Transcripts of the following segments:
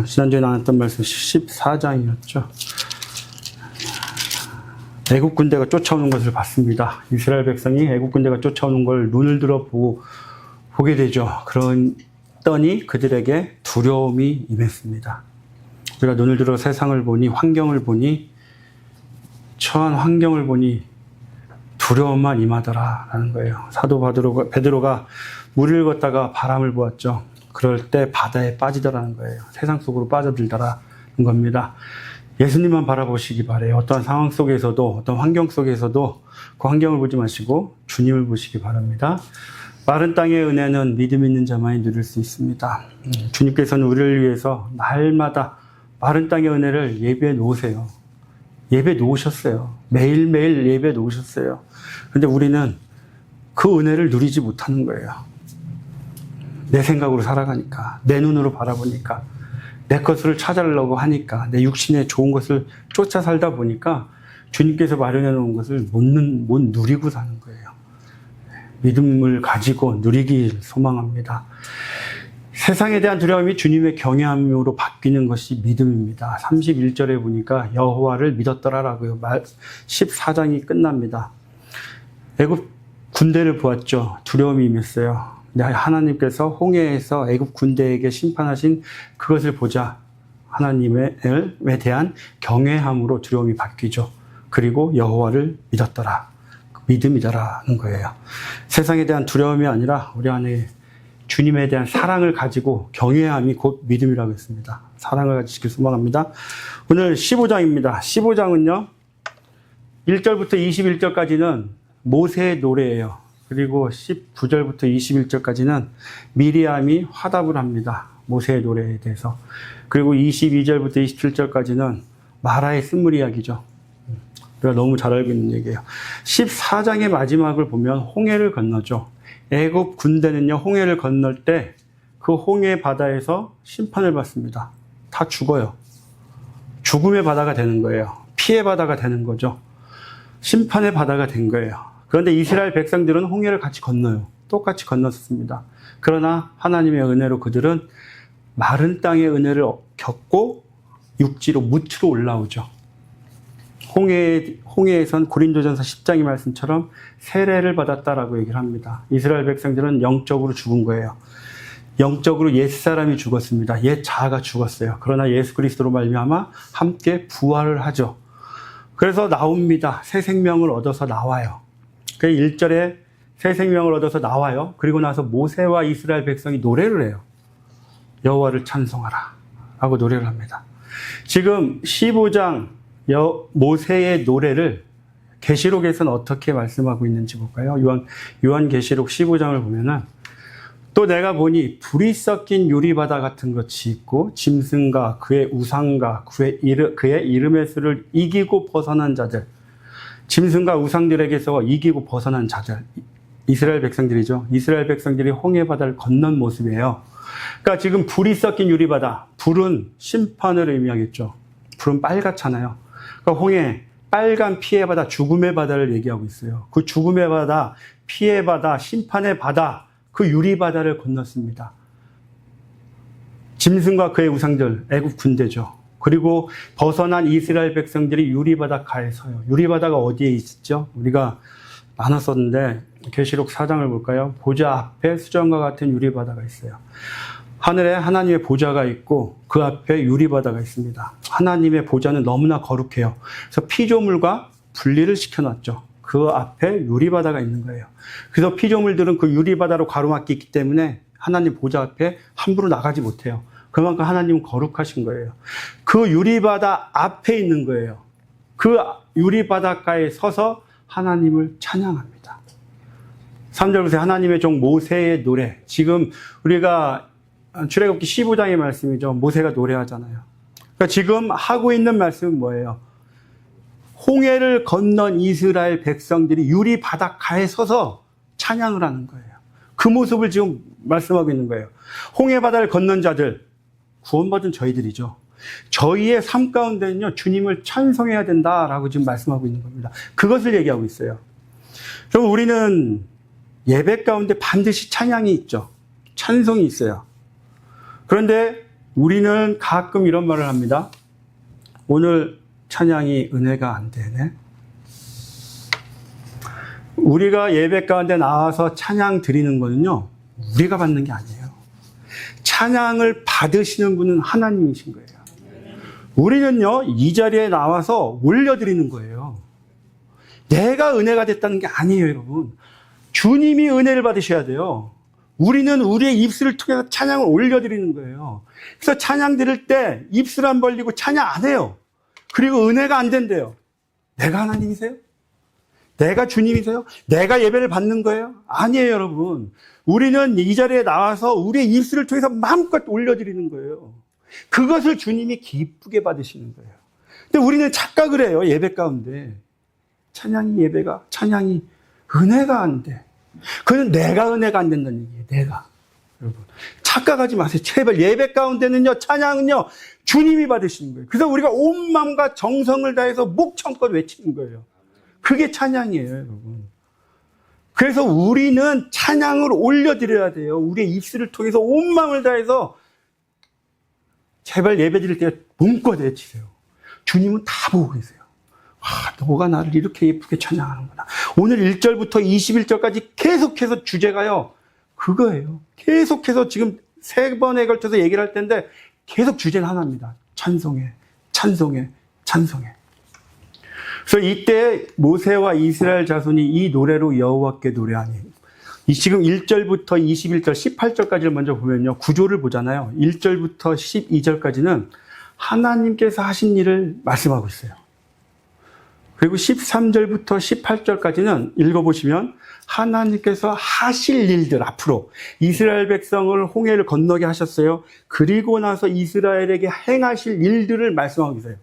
지난주에 나눴던 말씀 14장이었죠. 애국 군대가 쫓아오는 것을 봤습니다. 이스라엘 백성이 애국 군대가 쫓아오는 걸 눈을 들어 보게 되죠. 그러더니 그들에게 두려움이 임했습니다. 우리가 눈을 들어 세상을 보니, 환경을 보니, 처한 환경을 보니 두려움만 임하더라라는 거예요. 사도 베드로가 물을 걷다가 바람을 보았죠. 그럴 때 바다에 빠지더라는 거예요. 세상 속으로 빠져들더라는 겁니다. 예수님만 바라보시기 바래요. 어떤 상황 속에서도, 어떤 환경 속에서도 그 환경을 보지 마시고 주님을 보시기 바랍니다. 마른 땅의 은혜는 믿음 있는 자만이 누릴 수 있습니다. 주님께서는 우리를 위해서 날마다 마른 땅의 은혜를 예배해 놓으세요. 예배해 놓으셨어요. 매일매일 예배해 놓으셨어요. 그런데 우리는 그 은혜를 누리지 못하는 거예요. 내 생각으로 살아가니까, 내 눈으로 바라보니까, 내 것을 찾으려고 하니까, 내 육신의 좋은 것을 쫓아 살다 보니까 주님께서 마련해 놓은 것을 못 누리고 사는 거예요. 믿음을 가지고 누리길 소망합니다. 세상에 대한 두려움이 주님의 경외함으로 바뀌는 것이 믿음입니다. 31절에 보니까 여호와를 믿었더라라고요. 14장이 끝납니다. 애굽 군대를 보았죠. 두려움이 임했어요. 하나님께서 홍해에서 애굽 군대에게 심판하신 그것을 보자 하나님에 대한 경외함으로 두려움이 바뀌죠. 그리고 여호와를 믿었더라. 믿음이더라는 거예요. 세상에 대한 두려움이 아니라 우리 안에 주님에 대한 사랑을 가지고 경외함이 곧 믿음이라고 했습니다. 사랑을 가지시길 소망합니다. 오늘 15장입니다. 15장은요. 1절부터 21절까지는 모세의 노래예요. 그리고 19절부터 21절까지는 미리암이 화답을 합니다. 모세의 노래에 대해서. 그리고 22절부터 27절까지는 마라의 쓴물 이야기죠. 우리가 너무 잘 알고 있는 얘기예요. 14장의 마지막을 보면 홍해를 건너죠. 애굽 군대는요, 홍해를 건널 때 그 홍해 바다에서 심판을 받습니다. 다 죽어요. 죽음의 바다가 되는 거예요. 피해 바다가 되는 거죠. 심판의 바다가 된 거예요. 그런데 이스라엘 백성들은 홍해를 같이 건너요. 똑같이 건넜습니다. 그러나 하나님의 은혜로 그들은 마른 땅의 은혜를 겪고 육지로 무트로 올라오죠. 홍해에선 고린도전서 10장의 말씀처럼 세례를 받았다라고 얘기를 합니다. 이스라엘 백성들은 영적으로 죽은 거예요. 영적으로 옛사람이 죽었습니다. 옛 자아가 죽었어요. 그러나 예수 그리스도로 말미암아 함께 부활을 하죠. 그래서 나옵니다. 새 생명을 얻어서 나와요. 그 1절에 새 생명을 얻어서 나와요. 그리고 나서 모세와 이스라엘 백성이 노래를 해요. 여호와를 찬송하라 하고 노래를 합니다. 지금 15장 모세의 노래를 계시록에서는 어떻게 말씀하고 있는지 볼까요? 요한계시록 15장을 보면은 또 내가 보니 불이 섞인 유리바다 같은 것이 있고 짐승과 그의 우상과 그의 이름의 수를 이기고 벗어난 자들, 짐승과 우상들에게서 이기고 벗어난 자들, 이스라엘 백성들이죠. 이스라엘 백성들이 홍해바다를 건넌 모습이에요. 그러니까 지금 불이 섞인 유리바다, 불은 심판을 의미하겠죠. 불은 빨갛잖아요. 그러니까 홍해, 빨간 피해 바다, 죽음의 바다를 얘기하고 있어요. 그 죽음의 바다, 피해 바다, 심판의 바다, 그 유리바다를 건넜습니다. 짐승과 그의 우상들, 애굽 군대죠. 그리고 벗어난 이스라엘 백성들이 유리바닷가에 서요. 유리바다가 어디에 있었죠? 우리가 나눴었는데 계시록 4장을 볼까요? 보좌 앞에 수정과 같은 유리바다가 있어요. 하늘에 하나님의 보좌가 있고 그 앞에 유리바다가 있습니다. 하나님의 보좌는 너무나 거룩해요. 그래서 피조물과 분리를 시켜놨죠. 그 앞에 유리바다가 있는 거예요. 그래서 피조물들은 그 유리바다로 가로막혀 있기 때문에 하나님 보좌 앞에 함부로 나가지 못해요. 그만큼 하나님은 거룩하신 거예요. 그 유리바다 앞에 있는 거예요. 그 유리바닷가에 서서 하나님을 찬양합니다. 3절 보세요. 하나님의 종 모세의 노래. 지금 우리가 출애굽기 15장의 말씀이죠. 모세가 노래하잖아요. 그러니까 지금 하고 있는 말씀은 뭐예요? 홍해를 건넌 이스라엘 백성들이 유리 바닷가에 서서 찬양을 하는 거예요. 그 모습을 지금 말씀하고 있는 거예요. 홍해 바다를 건넌 자들, 구원받은 저희들이죠. 저희의 삶 가운데는요, 주님을 찬송해야 된다라고 지금 말씀하고 있는 겁니다. 그것을 얘기하고 있어요. 그럼 우리는 예배 가운데 반드시 찬양이 있죠. 찬송이 있어요. 그런데 우리는 가끔 이런 말을 합니다. 오늘 찬양이 은혜가 안 되네. 우리가 예배 가운데 나와서 찬양 드리는 거는요, 우리가 받는 게 아니에요. 찬양을 받으시는 분은 하나님이신 거예요. 우리는요, 이 자리에 나와서 올려드리는 거예요. 내가 은혜가 됐다는 게 아니에요, 여러분. 주님이 은혜를 받으셔야 돼요. 우리는 우리의 입술을 통해서 찬양을 올려드리는 거예요. 그래서 찬양 드릴 때 입술 안 벌리고 찬양 안 해요. 그리고 은혜가 안 된대요. 내가 하나님이세요? 내가 주님이세요? 내가 예배를 받는 거예요? 아니에요, 여러분. 우리는 이 자리에 나와서 우리의 입술을 통해서 마음껏 올려드리는 거예요. 그것을 주님이 기쁘게 받으시는 거예요. 근데 우리는 착각을 해요, 예배 가운데. 찬양이 은혜가 안 돼. 그건 내가 은혜가 안 된다는 얘기예요, 내가. 여러분, 착각하지 마세요. 제발 예배 가운데는요, 찬양은요, 주님이 받으시는 거예요. 그래서 우리가 온 마음과 정성을 다해서 목청껏 외치는 거예요. 그게 찬양이에요, 여러분. 그래서 우리는 찬양을 올려드려야 돼요. 우리의 입술을 통해서 온 마음을 다해서 제발 예배 드릴 때 몸껏 외치세요. 주님은 다 보고 계세요. 너가 나를 이렇게 예쁘게 찬양하는구나. 오늘 1절부터 21절까지 계속해서 주제가요, 그거예요. 계속해서 지금 3번에 걸쳐서 얘기를 할 텐데 계속 주제는 하나입니다. 찬송해, 찬송해, 찬송해. 그래서 이때 모세와 이스라엘 자손이 이 노래로 여호와께 노래하니, 지금 1절부터 21절, 18절까지를 먼저 보면요, 구조를 보잖아요. 1절부터 12절까지는 하나님께서 하신 일을 말씀하고 있어요. 그리고 13절부터 18절까지는 읽어보시면 하나님께서 하실 일들, 앞으로 이스라엘 백성을 홍해를 건너게 하셨어요. 그리고 나서 이스라엘에게 행하실 일들을 말씀하고 계세요.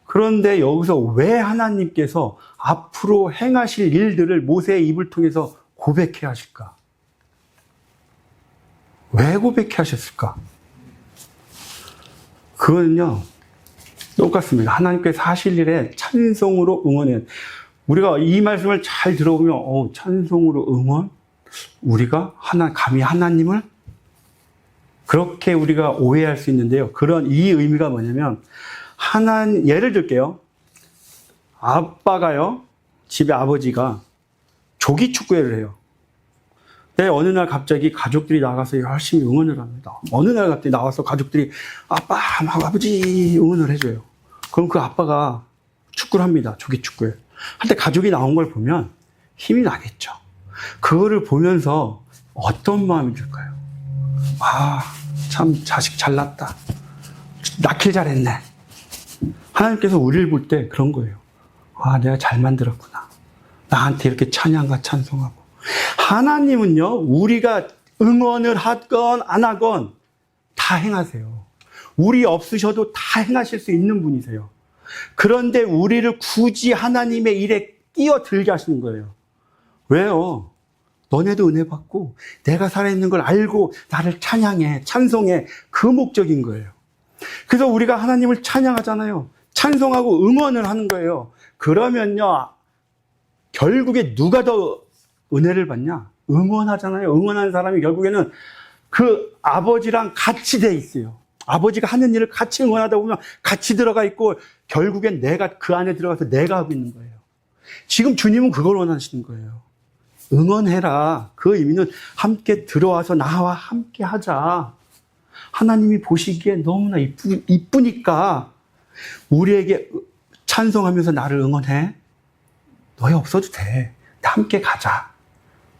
그런데 여기서 왜 하나님께서 앞으로 행하실 일들을 모세의 입을 통해서 고백해 하실까? 왜 고백해 하셨을까? 그거는요, 똑같습니다. 하나님께서 하실 일에 찬송으로 응원해. 우리가 이 말씀을 잘 들어보면, 찬송으로 응원? 우리가 감히 하나님을? 그렇게 우리가 오해할 수 있는데요. 그런 이 의미가 뭐냐면, 예를 들게요. 아빠가요, 집에 아버지가 조기 축구회를 해요. 근데 어느 날 갑자기 가족들이 나가서 열심히 응원을 합니다. 어느 날 갑자기 나와서 가족들이 아빠, 아버지 응원을 해줘요. 그럼 그 아빠가 축구를 합니다. 조기 축구회. 한때 가족이 나온 걸 보면 힘이 나겠죠. 그거를 보면서 어떤 마음이 들까요? 참 자식 잘났다. 낳길 잘했네. 하나님께서 우리를 볼 때 그런 거예요. 내가 잘 만들었구나. 나한테 이렇게 찬양과 찬송하고. 하나님은요, 우리가 응원을 하건 안 하건 다 행하세요. 우리 없으셔도 다 행하실 수 있는 분이세요. 그런데 우리를 굳이 하나님의 일에 끼어들게 하시는 거예요. 왜요? 너네도 은혜 받고 내가 살아있는 걸 알고 나를 찬양해, 찬송해. 그 목적인 거예요. 그래서 우리가 하나님을 찬양하잖아요. 찬송하고 응원을 하는 거예요. 그러면요, 결국에 누가 더 은혜를 받냐? 응원하잖아요. 응원하는 사람이 결국에는 그 아버지랑 같이 돼 있어요. 아버지가 하는 일을 같이 응원하다 보면 같이 들어가 있고, 결국엔 내가 그 안에 들어가서 내가 하고 있는 거예요. 지금 주님은 그걸 원하시는 거예요. 응원해라. 그 의미는 함께 들어와서 나와 함께 하자. 하나님이 보시기에 너무나 이쁘니까 우리에게 찬송하면서 나를 응원해. 너희 없어도 돼. 함께 가자.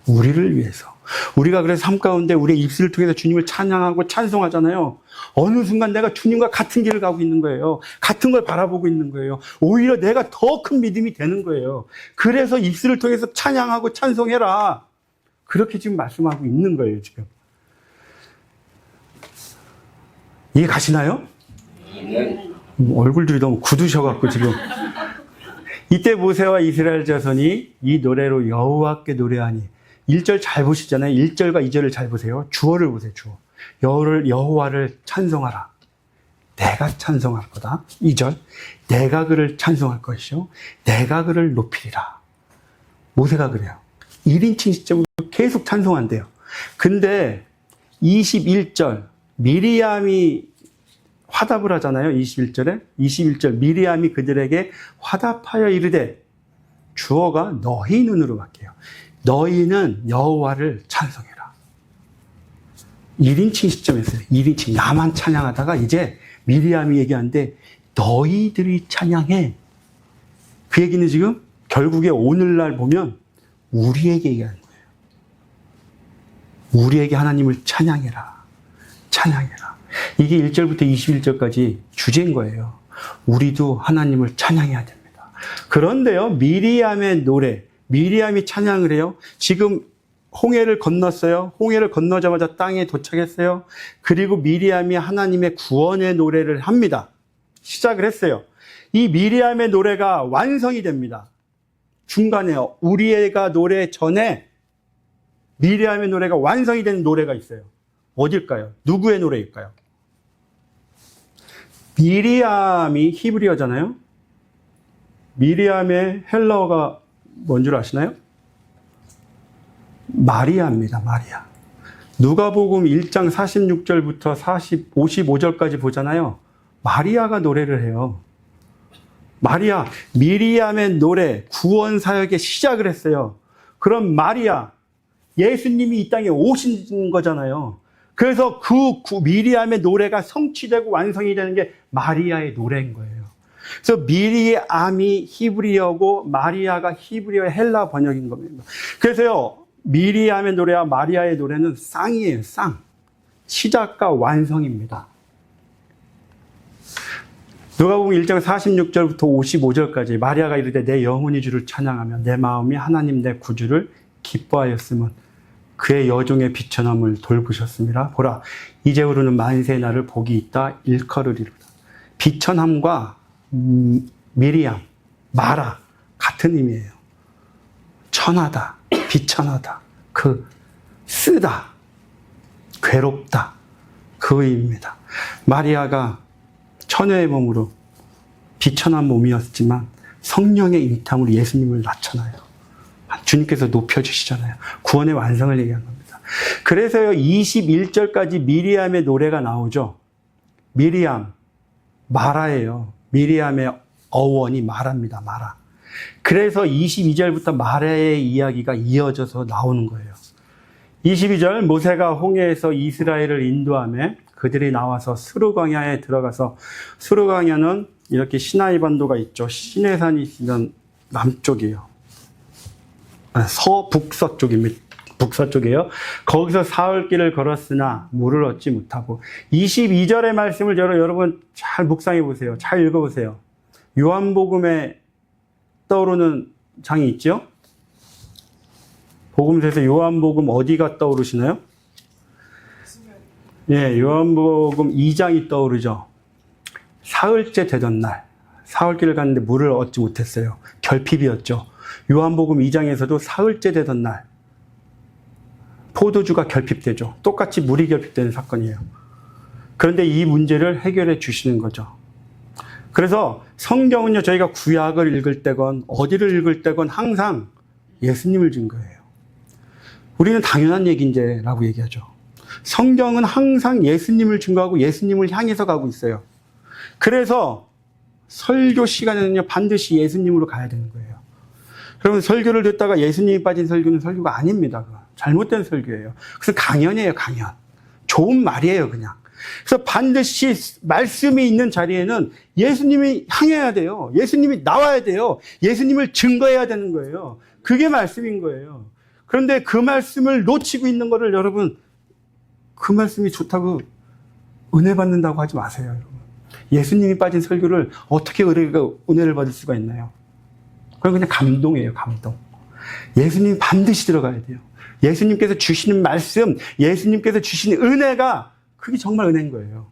우리를 위해서. 우리가 그래서 삶 가운데 우리의 입술을 통해서 주님을 찬양하고 찬송하잖아요. 어느 순간 내가 주님과 같은 길을 가고 있는 거예요. 같은 걸 바라보고 있는 거예요. 오히려 내가 더 큰 믿음이 되는 거예요. 그래서 입술을 통해서 찬양하고 찬송해라. 그렇게 지금 말씀하고 있는 거예요, 지금. 이해 가시나요? 얼굴들이 너무 굳으셔갖고 지금. 이때 모세와 이스라엘 자손이 이 노래로 여호와께 노래하니. 1절 잘 보시잖아요. 1절과 2절을 잘 보세요. 주어를 보세요, 주어. 여호와를 찬송하라. 내가 찬송할 거다. 2절. 내가 그를 찬송할 것이요. 내가 그를 높이리라. 모세가 그래요. 1인칭 시점으로 계속 찬송한대요. 근데 21절 미리암이 화답을 하잖아요. 21절에. 21절 미리암이 그들에게 화답하여 이르되 주어가 너희 눈으로 바뀌어요. 너희는 여호와를 찬송해라. 1인칭 시점에서요. 1인칭 나만 찬양하다가 이제 미리암이 얘기하는데 너희들이 찬양해. 그 얘기는 지금 결국에 오늘날 보면 우리에게 얘기하는 거예요. 우리에게 하나님을 찬양해라. 찬양해라. 이게 1절부터 21절까지 주제인 거예요. 우리도 하나님을 찬양해야 됩니다. 그런데요, 미리암의 노래, 미리암이 찬양을 해요. 지금 홍해를 건넜어요. 홍해를 건너자마자 땅에 도착했어요. 그리고 미리암이 하나님의 구원의 노래를 합니다. 시작을 했어요. 이 미리암의 노래가 완성이 됩니다. 중간에요. 우리가 노래 전에 미리암의 노래가 완성이 되는 노래가 있어요. 어딜까요? 누구의 노래일까요? 미리암이 히브리어잖아요. 미리암의 헬라어가 뭔 줄 아시나요? 마리아입니다. 마리아. 누가복음 1장 46절부터 55절까지 보잖아요. 마리아가 노래를 해요. 마리아, 미리암의 노래, 구원 사역의 시작을 했어요. 그럼 마리아, 예수님이 이 땅에 오신 거잖아요. 그래서 그 미리암의 노래가 성취되고 완성이 되는 게 마리아의 노래인 거예요. 그래서 미리암이 히브리어고 마리아가 히브리어의 헬라 번역인 겁니다. 그래서요, 미리암의 노래와 마리아의 노래는 쌍이에요, 쌍. 시작과 완성입니다. 누가복음 1장 46절부터 55절까지 마리아가 이르되 내 영혼이 주를 찬양하며 내 마음이 하나님 내 구주를 기뻐하였으면 그의 여종의 비천함을 돌보셨습니다. 보라, 이제후로는 만세의 날을 복이 있다 일컬으리로다. 비천함과 미리암, 마라 같은 의미예요. 천하다, 비천하다, 쓰다, 괴롭다, 그 의미입니다. 마리아가 처녀의 몸으로 비천한 몸이었지만 성령의 인탐으로 예수님을 낳잖아요. 주님께서 높여주시잖아요. 구원의 완성을 얘기한 겁니다. 그래서요, 21절까지 미리암의 노래가 나오죠. 미리암, 마라예요. 미리암의 어원이 마라입니다. 마라. 그래서 22절부터 마라의 이야기가 이어져서 나오는 거예요. 22절 모세가 홍해에서 이스라엘을 인도하며 그들이 나와서 스루 광야에 들어가서 스루 광야는 이렇게 시나이 반도가 있죠. 시내산이 있는 남쪽이에요. 북서쪽입니다. 북서쪽이에요. 거기서 사흘길을 걸었으나 물을 얻지 못하고 22절의 말씀을 여러분 잘 묵상해 보세요. 잘 읽어보세요. 요한복음에 떠오르는 장이 있죠? 복음서에서 요한복음 어디가 떠오르시나요? 예, 요한복음 2장이 떠오르죠. 사흘째 되던 날, 사흘길을 갔는데 물을 얻지 못했어요. 결핍이었죠. 요한복음 2장에서도 사흘째 되던 날, 포도주가 결핍되죠. 똑같이 물이 결핍되는 사건이에요. 그런데 이 문제를 해결해 주시는 거죠. 그래서 성경은요, 저희가 구약을 읽을 때건 어디를 읽을 때건 항상 예수님을 증거해요. 우리는 당연한 얘기인데라고 얘기하죠. 성경은 항상 예수님을 증거하고 예수님을 향해서 가고 있어요. 그래서 설교 시간에는요, 반드시 예수님으로 가야 되는 거예요. 여러분, 설교를 듣다가 예수님이 빠진 설교는 설교가 아닙니다. 잘못된 설교예요. 그래서 강연이에요, 강연. 좋은 말이에요, 그냥. 그래서 반드시 말씀이 있는 자리에는 예수님이 향해야 돼요. 예수님이 나와야 돼요. 예수님을 증거해야 되는 거예요. 그게 말씀인 거예요. 그런데 그 말씀을 놓치고 있는 거를 여러분, 그 말씀이 좋다고 은혜 받는다고 하지 마세요, 여러분. 예수님이 빠진 설교를 어떻게 은혜를 받을 수가 있나요? 그건 그냥 감동이에요, 감동. 예수님이 반드시 들어가야 돼요. 예수님께서 주시는 말씀, 예수님께서 주시는 은혜가 그게 정말 은혜인 거예요.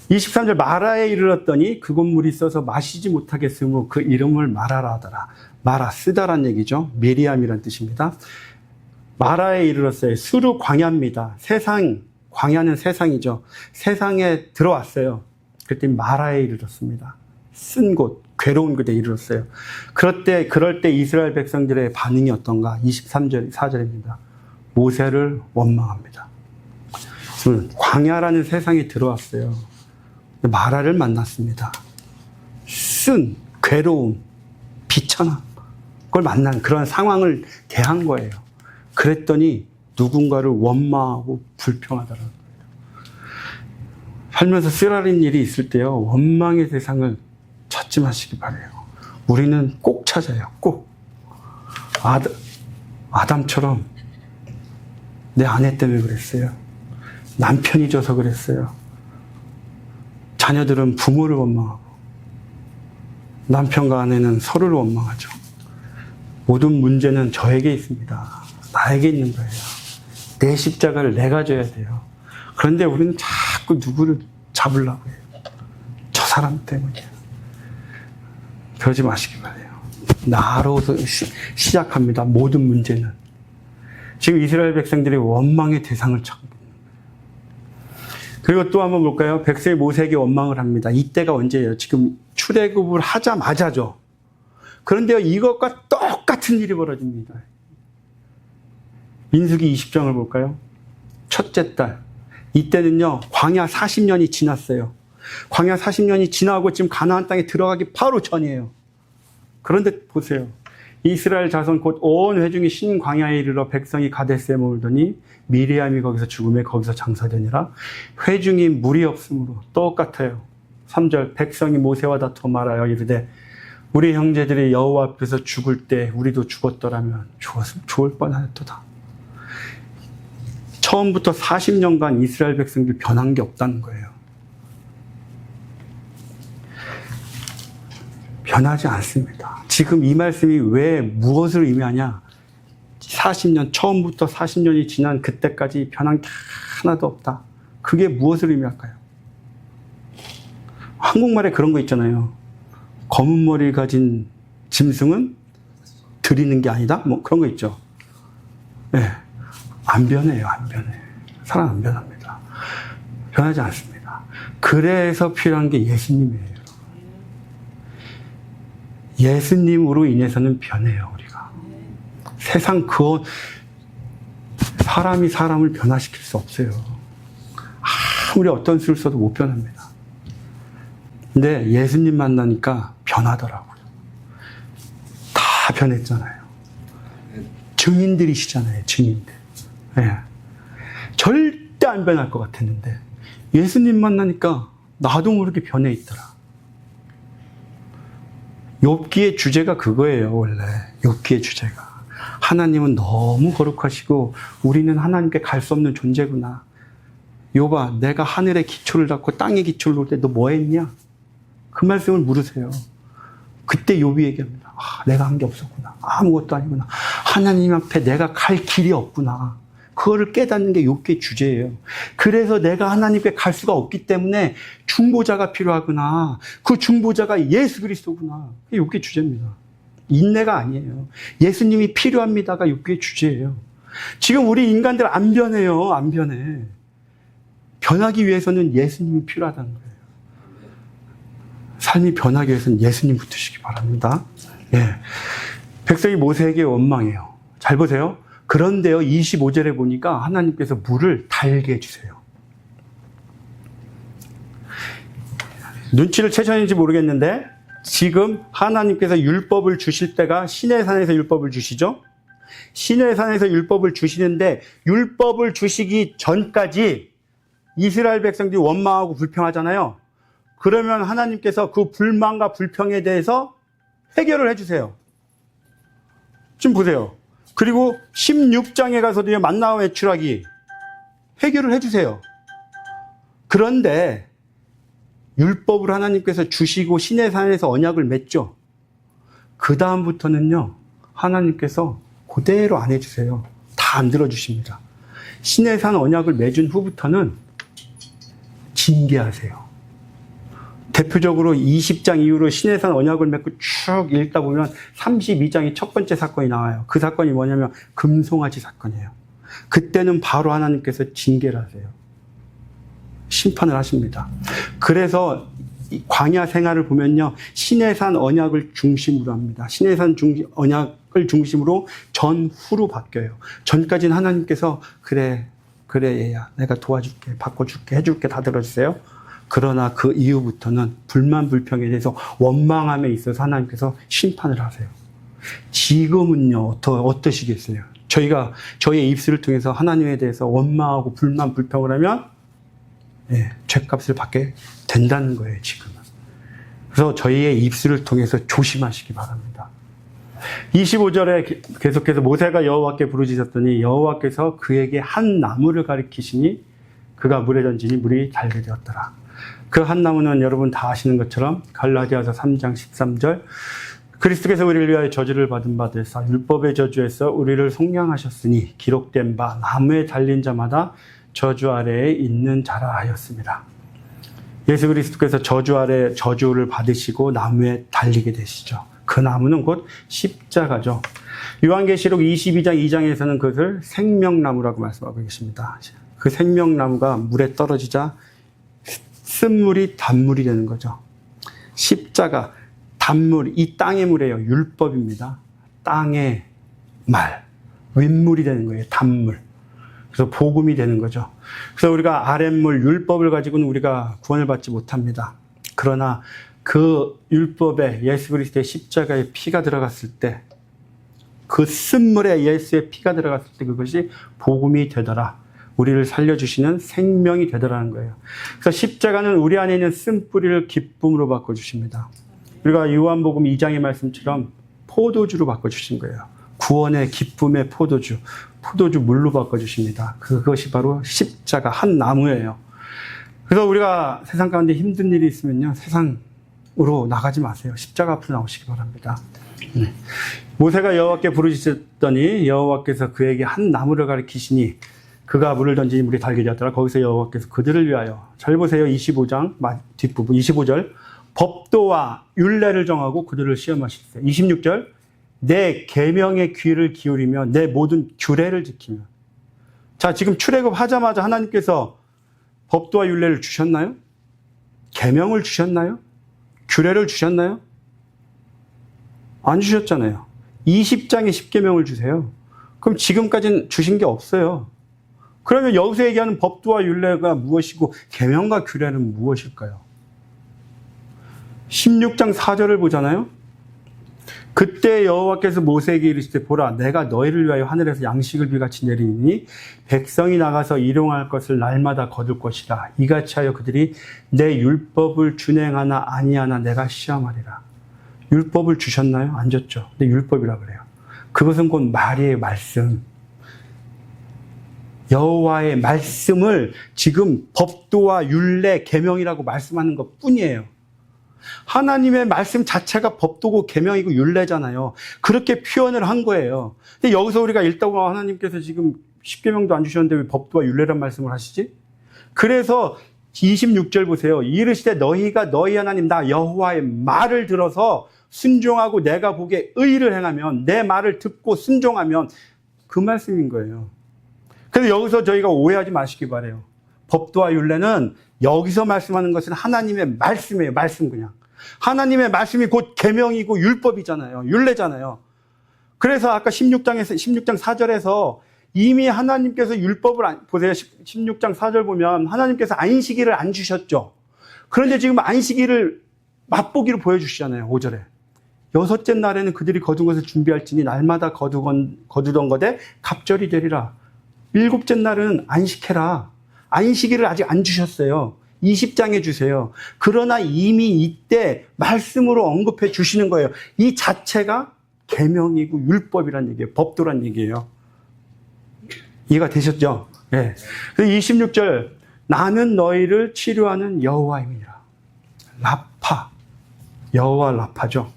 23절 마라에 이르렀더니 그곳 물이 써서 마시지 못하겠으므로 그 이름을 마라라 하더라. 마라, 쓰다란 얘기죠. 미리암이란 뜻입니다. 마라에 이르렀어요. 수르 광야입니다. 세상, 광야는 세상이죠. 세상에 들어왔어요. 그랬더니 마라에 이르렀습니다. 쓴 곳, 괴로운 곳에 이르렀어요. 그럴 때 이스라엘 백성들의 반응이 어떤가? 23절, 4절입니다. 모세를 원망합니다. 광야라는 세상에 들어왔어요. 마라를 만났습니다. 쓴 괴로움, 비천함, 그걸 만난 그런 상황을 대한 거예요. 그랬더니 누군가를 원망하고 불평하더라고요. 살면서 쓰라린 일이 있을 때요, 원망의 대상을 찾지 마시기 바래요. 우리는 꼭 찾아요. 꼭. 아담처럼 내 아내 때문에 그랬어요. 남편이 져서 그랬어요. 자녀들은 부모를 원망하고 남편과 아내는 서로를 원망하죠. 모든 문제는 저에게 있습니다. 나에게 있는 거예요. 내 십자가를 내가 져야 돼요. 그런데 우리는 자꾸 누구를 잡으려고 해요. 저 사람 때문이에요. 그러지 마시기 바래요. 나로서 시작합니다. 모든 문제는. 지금 이스라엘 백성들이 원망의 대상을 찾고 있는 거예요. 그리고 또 한번 볼까요? 백성이 모세에게 원망을 합니다. 이때가 언제예요? 지금 출애굽을 하자마자죠. 그런데요, 이것과 똑같은 일이 벌어집니다. 민수기 20장을 볼까요? 첫째 달. 이때는요, 광야 40년이 지났어요. 광야 40년이 지나고 지금 가나안 땅에 들어가기 바로 전이에요. 그런데 보세요. 이스라엘 자손 곧 온 회중이 신광야에 이르러 백성이 가데스에 머물더니 미리암이 거기서 죽음에 거기서 장사되니라. 회중이 물이 없으므로 똑같아요. 3절 백성이 모세와 다투어 말하여 이르되 우리 형제들이 여호와 앞에서 죽을 때 우리도 죽었더라면 죽을 뻔하였도다. 처음부터 40년간 이스라엘 백성들이 변한 게 없다는 거예요. 변하지 않습니다. 지금 이 말씀이 왜 무엇을 의미하냐? 40년, 처음부터 40년이 지난 그때까지 변한 게 하나도 없다. 그게 무엇을 의미할까요? 한국말에 그런 거 있잖아요. 검은 머리 가진 짐승은 들이는 게 아니다? 뭐 그런 거 있죠. 네. 안 변해요, 안 변해. 사람 안 변합니다. 변하지 않습니다. 그래서 필요한 게 예수님이에요. 예수님으로 인해서는 변해요, 우리가. 세상 사람이 사람을 변화시킬 수 없어요. 아무리 어떤 수를 써도 못 변합니다. 근데 예수님 만나니까 변하더라고요. 다 변했잖아요. 증인들이시잖아요, 증인들. 네. 절대 안 변할 것 같았는데 예수님 만나니까 나도 모르게 변해 있더라. 욥기의 주제가 그거예요, 원래. 욥기의 주제가. 하나님은 너무 거룩하시고 우리는 하나님께 갈 수 없는 존재구나. 욥아, 내가 하늘의 기초를 닫고 땅의 기초를 놓을 때 너 뭐 했냐? 그 말씀을 물으세요. 그때 욥이 얘기합니다. 내가 한 게 없었구나. 아무것도 아니구나. 하나님 앞에 내가 갈 길이 없구나. 그거를 깨닫는 게 욥기의 주제예요. 그래서 내가 하나님께 갈 수가 없기 때문에 중보자가 필요하구나. 그 중보자가 예수 그리스도구나. 그게 욥기의 주제입니다. 인내가 아니에요. 예수님이 필요합니다가 욥기의 주제예요. 지금 우리 인간들 안 변해요. 안 변해. 변하기 위해서는 예수님이 필요하다는 거예요. 삶이 변하기 위해서는 예수님 붙으시기 바랍니다. 예. 백성이 모세에게 원망해요. 잘 보세요. 그런데요, 25절에 보니까 하나님께서 물을 달게 해주세요. 눈치를 채셨는지 모르겠는데 지금 하나님께서 율법을 주실 때가 시내산에서 율법을 주시죠. 시내산에서 율법을 주시는데 율법을 주시기 전까지 이스라엘 백성들이 원망하고 불평하잖아요. 그러면 하나님께서 그 불만과 불평에 대해서 해결을 해주세요. 지금 보세요. 그리고 16장에 가서도 만나와 외출하기 해결을 해주세요. 그런데 율법을 하나님께서 주시고 시내산에서 언약을 맺죠. 그 다음부터는요, 하나님께서 그대로 안 해주세요. 다 안 들어주십니다. 시내산 언약을 맺은 후부터는 징계하세요. 대표적으로 20장 이후로 시내산 언약을 맺고 쭉 읽다 보면 32장이 첫 번째 사건이 나와요. 그 사건이 뭐냐면 금송아지 사건이에요. 그때는 바로 하나님께서 징계를 하세요. 심판을 하십니다. 그래서 광야 생활을 보면요, 시내산 언약을 중심으로 합니다. 시내산 언약을 중심으로 전후로 바뀌어요. 전까지는 하나님께서 그래 그래 얘야 내가 도와줄게 바꿔줄게 해줄게 다 들어주세요. 그러나 그 이후부터는 불만 불평에 대해서 원망함에 있어서 하나님께서 심판을 하세요. 지금은요 어떠시겠어요? 저희가 저희의 입술을 통해서 하나님에 대해서 원망하고 불만 불평을 하면 죄값을 받게 된다는 거예요 지금은. 그래서 저희의 입술을 통해서 조심하시기 바랍니다. 25절에 계속해서 모세가 여호와께 부르짖었더니 여호와께서 그에게 한 나무를 가리키시니 그가 물에 던지니 물이 달게 되었더라. 그 한 나무는 여러분 다 아시는 것처럼 갈라디아서 3장 13절 그리스도께서 우리를 위하여 저주를 받은 바 되사 율법의 저주에서 우리를 속량하셨으니 기록된 바 나무에 달린 자마다 저주 아래에 있는 자라 하였습니다. 예수 그리스도께서 저주 아래 저주를 받으시고 나무에 달리게 되시죠. 그 나무는 곧 십자가죠. 요한계시록 22장 2장에서는 그것을 생명나무라고 말씀하고 계십니다. 그 생명나무가 물에 떨어지자 쓴물이 단물이 되는 거죠. 십자가, 단물, 이 땅의 물이에요. 율법입니다. 땅의 말, 윗물이 되는 거예요. 단물. 그래서 복음이 되는 거죠. 그래서 우리가 아랫물, 율법을 가지고는 우리가 구원을 받지 못합니다. 그러나 그 율법에 예수 그리스도의 십자가에 피가 들어갔을 때, 그 쓴물에 예수의 피가 들어갔을 때 그것이 복음이 되더라. 우리를 살려주시는 생명이 되더라는 거예요. 그래서 십자가는 우리 안에 있는 쓴뿌리를 기쁨으로 바꿔주십니다. 우리가 요한복음 2장의 말씀처럼 포도주로 바꿔주신 거예요. 구원의 기쁨의 포도주 물로 바꿔주십니다. 그것이 바로 십자가 한 나무예요. 그래서 우리가 세상 가운데 힘든 일이 있으면요, 세상으로 나가지 마세요. 십자가 앞으로 나오시기 바랍니다. 모세가 여호와께 부르짖었더니 여호와께서 그에게 한 나무를 가리키시니 그가 물을 던지니 물이 달게 되었더라. 거기서 여호와께서 그들을 위하여, 잘 보세요. 25장 뒷부분 25절 법도와 율례를 정하고 그들을 시험하시되 26절 내 계명의 귀를 기울이며 내 모든 규례를 지키며. 자, 지금 출애굽 하자마자 하나님께서 법도와 율례를 주셨나요? 계명을 주셨나요? 규례를 주셨나요? 안 주셨잖아요. 20장에 10계명을 주세요. 그럼 지금까지는 주신 게 없어요. 그러면 여기서 얘기하는 법도와 율례가 무엇이고 계명과 규례는 무엇일까요? 16장 4절을 보잖아요. 그때 여호와께서 모세에게 이르시되 보라 내가 너희를 위하여 하늘에서 양식을 비같이 내리니 백성이 나가서 일용할 것을 날마다 거둘 것이라. 이같이 하여 그들이 내 율법을 준행하나 아니하나 내가 시험하리라. 율법을 주셨나요? 안 줬죠. 근데 율법이라 그래요. 그것은 곧 말이에요. 말씀. 여호와의 말씀을 지금 법도와 율례, 계명이라고 말씀하는 것 뿐이에요. 하나님의 말씀 자체가 법도고 계명이고 율례잖아요. 그렇게 표현을 한 거예요. 근데 여기서 우리가 읽다가 하나님께서 지금 10계명도 안 주셨는데 왜 법도와 율례란 말씀을 하시지? 그래서 26절 보세요. 이르시되 너희가 너희 하나님 나 여호와의 말을 들어서 순종하고 내가 보기에 의를 행하면, 내 말을 듣고 순종하면, 그 말씀인 거예요. 그래서 여기서 저희가 오해하지 마시기 바라요. 법도와 율례는 여기서 말씀하는 것은 하나님의 말씀이에요. 말씀 그냥. 하나님의 말씀이 곧 계명이고 율법이잖아요. 율례잖아요. 그래서 아까 16장 4절에서 이미 하나님께서 율법을 보세요. 16장 4절 보면 하나님께서 안식일을 안 주셨죠. 그런데 지금 안식일을 맛보기로 보여주시잖아요. 5절에. 여섯째 날에는 그들이 거둔 것을 준비할지니 날마다 거두던 것에 갑절이 되리라. 일곱째 날은 안식해라. 안식일을 아직 안 주셨어요. 20장에 주세요. 그러나 이미 이때 말씀으로 언급해 주시는 거예요. 이 자체가 계명이고 율법이란 얘기예요. 법도란 얘기예요. 이해가 되셨죠? 네. 26절 나는 너희를 치료하는 여호와임이라. 라파. 여호와 라파죠.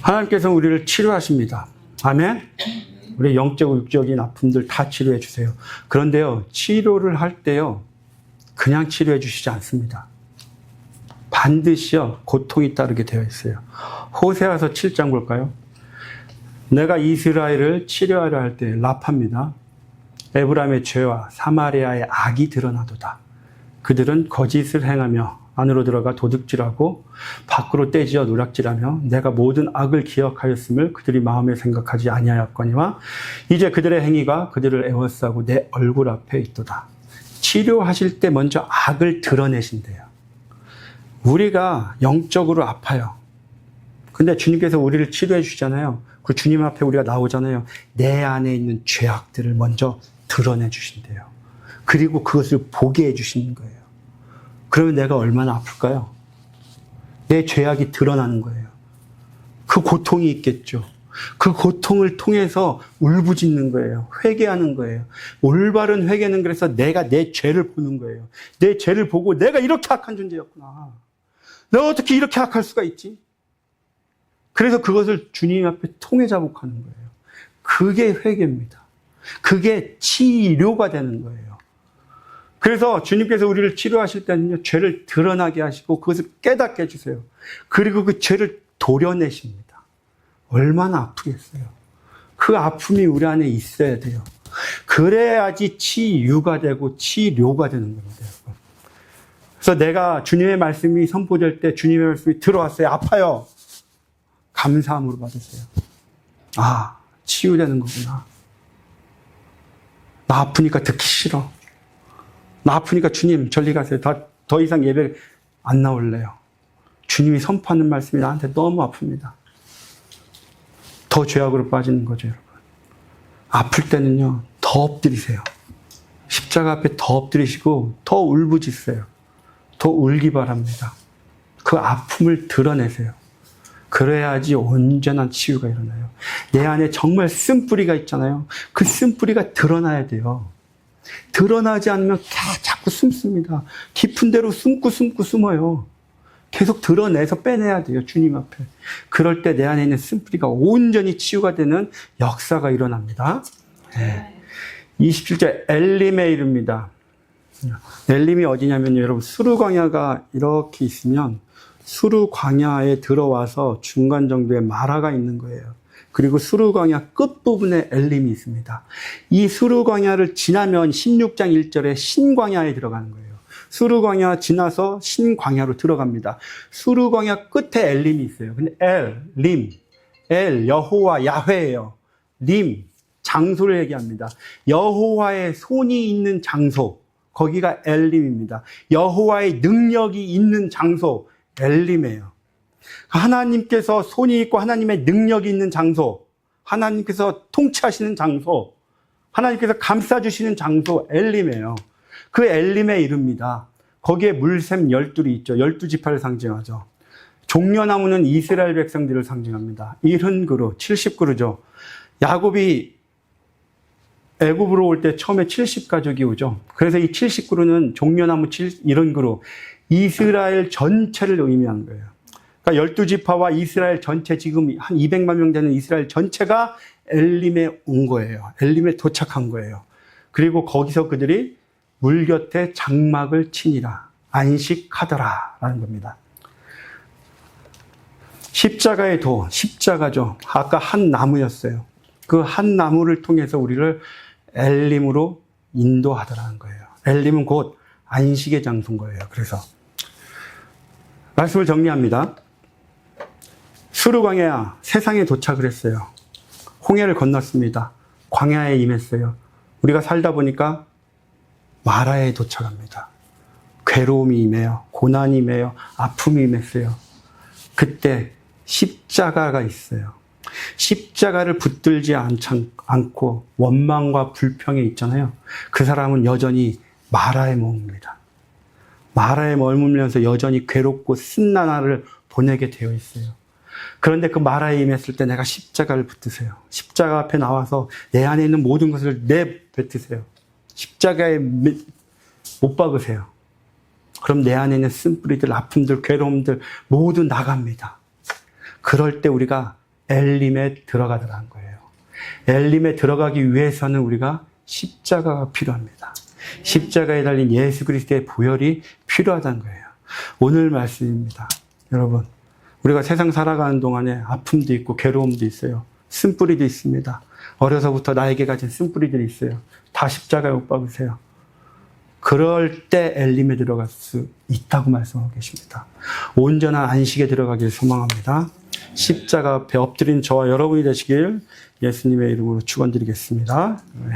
하나님께서 우리를 치료하십니다. 아멘. 우리 영적, 육적인 아픔들 다 치료해 주세요. 그런데요, 치료를 할 때요, 그냥 치료해 주시지 않습니다. 반드시요, 고통이 따르게 되어 있어요. 호세아서 7장 볼까요? 내가 이스라엘을 치료하려 할 때 라파입니다. 에브라임의 죄와 사마리아의 악이 드러나도다. 그들은 거짓을 행하며 안으로 들어가 도둑질하고 밖으로 떼지어 노략질하며 내가 모든 악을 기억하였음을 그들이 마음에 생각하지 아니하였거니와 이제 그들의 행위가 그들을 애워싸고 내 얼굴 앞에 있도다. 치료하실 때 먼저 악을 드러내신대요. 우리가 영적으로 아파요. 근데 주님께서 우리를 치료해 주시잖아요. 그 주님 앞에 우리가 나오잖아요. 내 안에 있는 죄악들을 먼저 드러내 주신대요. 그리고 그것을 보게 해 주시는 거예요. 그러면 내가 얼마나 아플까요? 내 죄악이 드러나는 거예요. 그 고통이 있겠죠. 그 고통을 통해서 울부짖는 거예요. 회개하는 거예요. 올바른 회개는 그래서 내가 내 죄를 보는 거예요. 내 죄를 보고 내가 이렇게 악한 존재였구나. 내가 어떻게 이렇게 악할 수가 있지? 그래서 그것을 주님 앞에 통회자복하는 거예요. 그게 회개입니다. 그게 치료가 되는 거예요. 그래서 주님께서 우리를 치료하실 때는요, 죄를 드러나게 하시고 그것을 깨닫게 해주세요. 그리고 그 죄를 도려내십니다. 얼마나 아프겠어요. 그 아픔이 우리 안에 있어야 돼요. 그래야지 치유가 되고 치료가 되는 겁니다. 그래서 내가 주님의 말씀이 선포될 때 주님의 말씀이 들어왔어요. 아파요. 감사함으로 받으세요. 아, 치유되는 거구나. 나 아프니까 듣기 싫어. 나 아프니까 주님 절리 가세요. 더 이상 예배 안 나올래요. 주님이 선포하는 말씀이 나한테 너무 아픕니다. 더 죄악으로 빠지는 거죠, 여러분. 아플 때는요, 더 엎드리세요. 십자가 앞에 더 엎드리시고 더 울부짖으세요. 더 울기 바랍니다. 그 아픔을 드러내세요. 그래야지 온전한 치유가 일어나요. 내 안에 정말 쓴뿌리가 있잖아요. 그 쓴뿌리가 드러나야 돼요. 드러나지 않으면 자꾸 숨습니다. 깊은 데로 숨고 숨어요. 계속 드러내서 빼내야 돼요. 주님 앞에. 그럴 때 내 안에 있는 쓴뿌리가 온전히 치유가 되는 역사가 일어납니다. 네. 27절 엘림에 이릅니다. 엘림이 어디냐면요. 여러분 수르 광야가 이렇게 있으면 수르 광야에 들어와서 중간 정도에 마라가 있는 거예요. 그리고 수르 광야 끝부분에 엘림이 있습니다. 이 수르 광야를 지나면 16장 1절에 신광야에 들어가는 거예요. 수르 광야 지나서 신광야로 들어갑니다. 수르 광야 끝에 엘림이 있어요. 근데 림, 여호와 야훼예요. 림, 장소를 얘기합니다. 여호와의 손이 있는 장소, 거기가 엘림입니다. 여호와의 능력이 있는 장소, 엘림이에요. 하나님께서 손이 있고 하나님의 능력이 있는 장소, 하나님께서 통치하시는 장소, 하나님께서 감싸주시는 장소, 엘림이에요. 그 엘림에 이릅니다. 거기에 물샘 12이 있죠. 12지파를 상징하죠. 종려나무는 이스라엘 백성들을 상징합니다. 70그루, 70그루죠. 야곱이 애굽으로 올 때 처음에 70가족이 오죠. 그래서 이 70그루는 종려나무 70그루, 이스라엘 전체를 의미하는 거예요. 그러니까 12지파와 이스라엘 전체, 지금 한 200만 명 되는 이스라엘 전체가 엘림에 온 거예요. 엘림에 도착한 거예요. 그리고 거기서 그들이 물 곁에 장막을 치니라, 안식하더라 라는 겁니다. 십자가의 도, 십자가죠. 아까 한 나무였어요. 그 한 나무를 통해서 우리를 엘림으로 인도하더라는 거예요. 엘림은 곧 안식의 장소인 거예요. 그래서 말씀을 정리합니다. 수르 광야, 세상에 도착을 했어요. 홍해를 건넜습니다. 광야에 임했어요. 우리가 살다 보니까 마라에 도착합니다. 괴로움이 임해요. 고난이 임해요. 아픔이 임했어요. 그때 십자가가 있어요. 십자가를 붙들지 않고 원망과 불평에 있잖아요. 그 사람은 여전히 마라에 머뭅니다. 마라에 머물면서 여전히 괴롭고 쓴나날을 보내게 되어 있어요. 그런데 그 마라에 임했을 때 내가 십자가를 붙드세요. 십자가 앞에 나와서 내 안에 있는 모든 것을 내뱉으세요. 십자가에 못 박으세요. 그럼 내 안에 있는 쓴뿌리들, 아픔들, 괴로움들 모두 나갑니다. 그럴 때 우리가 엘림에 들어가더라는 거예요. 엘림에 들어가기 위해서는 우리가 십자가가 필요합니다. 십자가에 달린 예수 그리스도의 보혈이 필요하다는 거예요. 오늘 말씀입니다. 여러분, 우리가 세상 살아가는 동안에 아픔도 있고 괴로움도 있어요. 쓴뿌리도 있습니다. 어려서부터 나에게 가진 쓴뿌리들이 있어요. 다 십자가에 못 박으세요. 그 그럴 때 엘림에 들어갈 수 있다고 말씀하고 계십니다. 온전한 안식에 들어가길 소망합니다. 십자가 앞에 엎드린 저와 여러분이 되시길 예수님의 이름으로 축원드리겠습니다. 네.